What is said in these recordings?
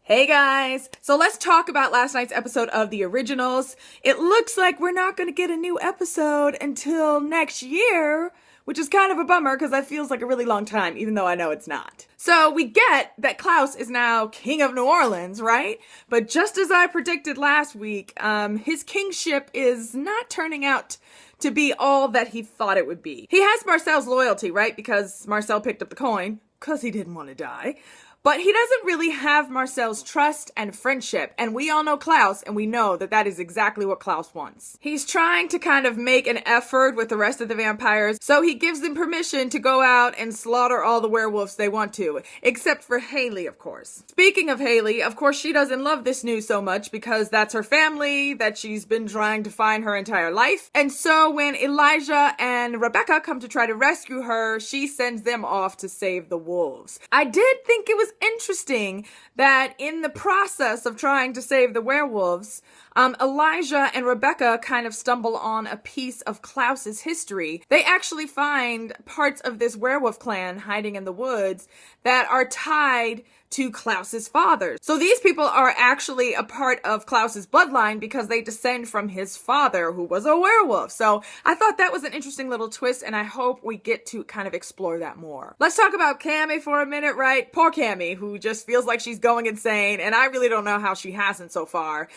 Hey guys! So let's talk about last night's episode of The Originals. It looks like we're not going to get a new episode until next year, which is kind of a bummer because that feels like a really long time, even though I know it's not. So we get that Klaus is now king of New Orleans, right? But just as I predicted last week, his kingship is not turning out to be all that he thought it would be. He has Marcel's loyalty, right? Because Marcel picked up the coin, because he didn't want to die. But he doesn't really have Marcel's trust and friendship, and we all know Klaus, and we know that that is exactly what Klaus wants. He's trying to kind of make an effort with the rest of the vampires, so he gives them permission to go out and slaughter all the werewolves they want to, except for Haley, of course. Speaking of Haley, of course she doesn't love this news so much because that's her family that she's been trying to find her entire life, and so when Elijah and Rebecca come to try to rescue her, she sends them off to save the wolves. I did think it was interesting that in the process of trying to save the werewolves, Elijah and Rebecca kind of stumble on a piece of Klaus's history. They actually find parts of this werewolf clan hiding in the woods that are tied to Klaus's father. So these people are actually a part of Klaus's bloodline because they descend from his father, who was a werewolf. So I thought that was an interesting little twist, and I hope we get to kind of explore that more. Let's talk about Cami for a minute, right? Poor Cami, who just feels like she's going insane, and I really don't know how she hasn't so far.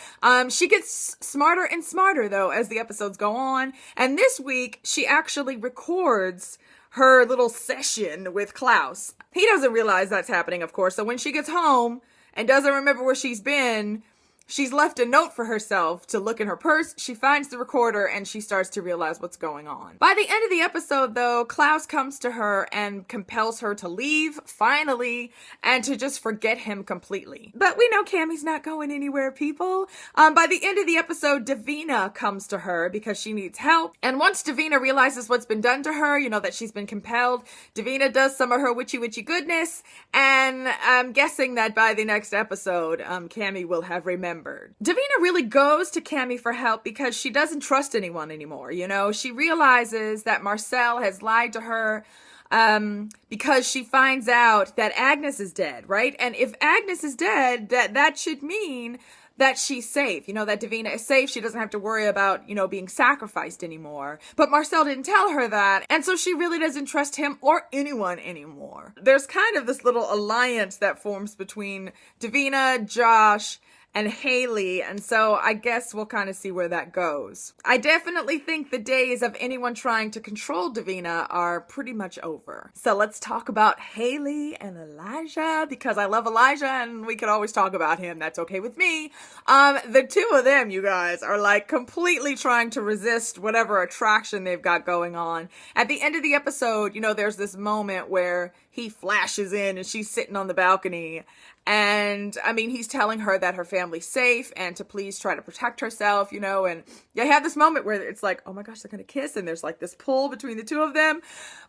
She gets smarter and smarter, though, as the episodes go on, and this week, she actually records her little session with Klaus. He doesn't realize that's happening, of course, so when she gets home and doesn't remember where she's been, she's left a note for herself to look in her purse. She finds the recorder and she starts to realize what's going on. By the end of the episode, though, Klaus comes to her and compels her to leave, finally, and to just forget him completely. But we know Cami's not going anywhere, people. By the end of the episode, Davina comes to her because she needs help. And once Davina realizes what's been done to her, that she's been compelled, Davina does some of her witchy goodness. And I'm guessing that by the next episode, Cami will have remembered. Davina really goes to Cami for help because she doesn't trust anyone anymore. She realizes that Marcel has lied to her because she finds out that Agnes is dead, right? And if Agnes is dead, that should mean that she's safe, that Davina is safe. She doesn't have to worry about, being sacrificed anymore. But Marcel didn't tell her that. And so she really doesn't trust him or anyone anymore. There's kind of this little alliance that forms between Davina, Josh, and Haley, and so I guess we'll kind of see where that goes. I definitely think the days of anyone trying to control Davina are pretty much over. So let's talk about Haley and Elijah, because I love Elijah and we could always talk about him. That's okay with me. The two of them, you guys, are like completely trying to resist whatever attraction they've got going on. At the end of the episode, there's this moment where he flashes in and she's sitting on the balcony. And he's telling her that her family's safe and to please try to protect herself, and they have this moment where it's like, oh my gosh, they're going to kiss. And there's like this pull between the two of them.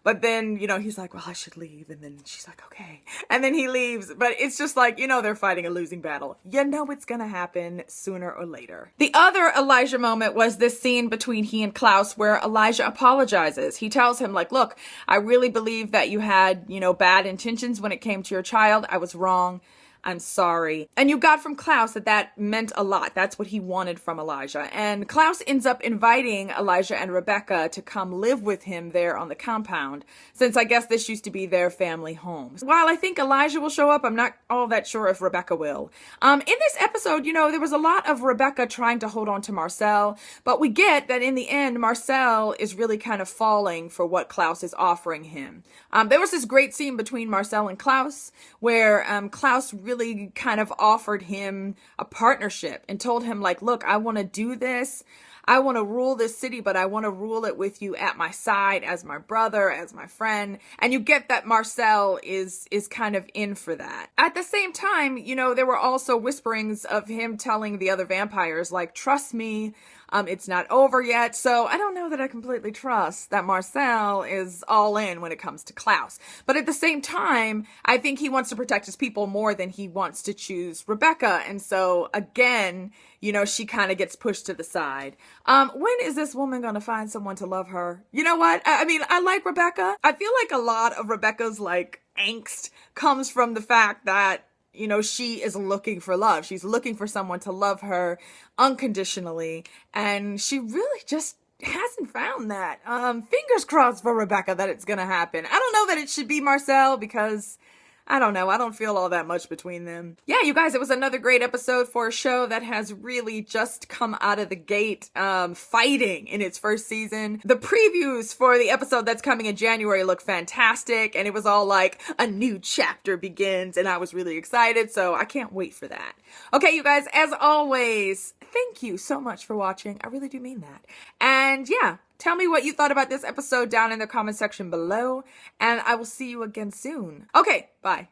But then, he's like, well, I should leave. And then she's like, okay. And then he leaves. But it's just like, they're fighting a losing battle. It's going to happen sooner or later. The other Elijah moment was this scene between he and Klaus where Elijah apologizes. He tells him like, look, I really believe that you had, bad intentions when it came to your child. I was wrong. I'm sorry. And you got from Klaus that meant a lot. That's what he wanted from Elijah. And Klaus ends up inviting Elijah and Rebecca to come live with him there on the compound, since I guess this used to be their family home. While I think Elijah will show up, I'm not all that sure if Rebecca will. In this episode, there was a lot of Rebecca trying to hold on to Marcel, but we get that in the end, Marcel is really kind of falling for what Klaus is offering him. There was this great scene between Marcel and Klaus where Klaus really kind of offered him a partnership and told him like, look, I want to do this. I want to rule this city, but I want to rule it with you at my side as my brother, as my friend. And you get that Marcel is kind of in for that. At the same time, there were also whisperings of him telling the other vampires like, trust me, it's not over yet. So I don't know that I completely trust that Marcel is all in when it comes to Klaus. But at the same time, I think he wants to protect his people more than he wants to choose Rebecca. And so again, she kind of gets pushed to the side. When is this woman going to find someone to love her? You know what? I like Rebecca. I feel like a lot of Rebecca's like angst comes from the fact that you know, she is looking for love. She's looking for someone to love her unconditionally. And she really just hasn't found that. Fingers crossed for Rebecca that it's gonna happen. I don't know that it should be Marcel because I don't know. I don't feel all that much between them. Yeah, you guys, it was another great episode for a show that has really just come out of the gate fighting in its first season. The previews for the episode that's coming in January look fantastic, and it was all like a new chapter begins, and I was really excited, so I can't wait for that. Okay, you guys, as always, thank you so much for watching. I really do mean that. And yeah, tell me what you thought about this episode down in the comment section below, and I will see you again soon. Okay, bye.